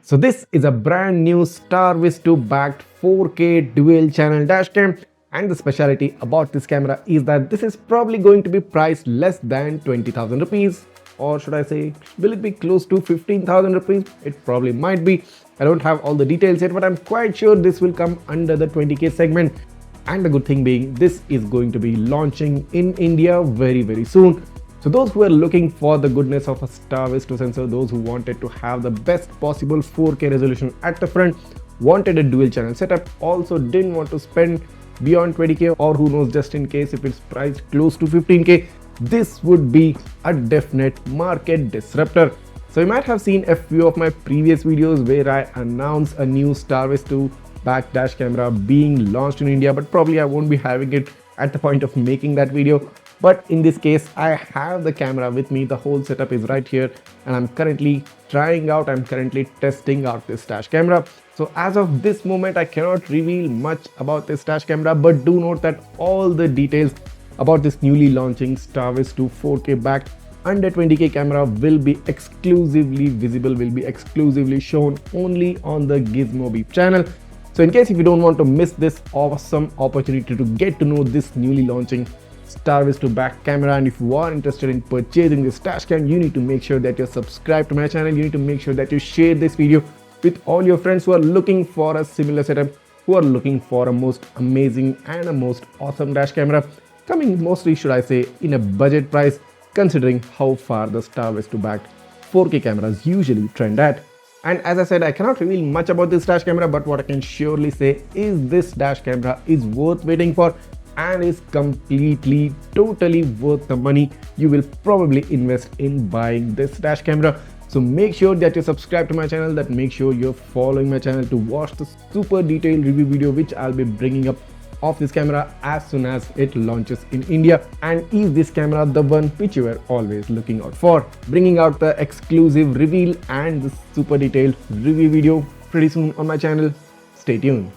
So this is a brand new STARVIS-2 backed 4K dual channel dashcam, and the speciality about this camera is that this is probably going to be priced less than 20,000 rupees, or should I say, will it be close to 15,000 rupees? It probably might be. I don't have all the details yet, but I'm quite sure this will come under the 20k segment. And the good thing being, this is going to be launching in India very soon. So those who are looking for the goodness of a STARVIS-2 sensor, those who wanted to have the best possible 4K resolution at the front, wanted a dual channel setup, also didn't want to spend beyond 20k, or who knows, just in case if it's priced close to 15k, this would be a definite market disruptor. So you might have seen a few of my previous videos where I announced a new STARVIS-2 back dash camera being launched in India, but probably I won't be having it at the point of making that video. But in this case, I have the camera with me. The whole setup is right here, and I'm currently testing out this dash camera. So as of this moment, I cannot reveal much about this dash camera, but do note that all the details about this newly launching STARVIS-2 4K backed under 20k camera will be exclusively visible, will be exclusively shown only on the Gizmobeep channel. So in case if you don't want to miss this awesome opportunity to get to know this newly launching STARVIS-2 back camera, and if you are interested in purchasing this dashcam, you need to make sure that you're subscribed to my channel. You need to make sure that you share this video with all your friends who are looking for a similar setup, who are looking for a most amazing and a most awesome dash camera, coming mostly, should I say, in a budget price, considering how far the STARVIS-2 backed 4K cameras usually trend at. And as I said, I cannot reveal much about this dash camera, but what I can surely say is this dash camera is worth waiting for and is completely, totally worth the money you will probably invest in buying this dash camera. So make sure that you subscribe to my channel, that make sure you're following my channel to watch the super detailed review video which I'll be bringing up of this camera as soon as it launches in India. And is this camera the one which you were always looking out for? Bringing out the exclusive reveal and the super detailed review video pretty soon on my channel. Stay tuned.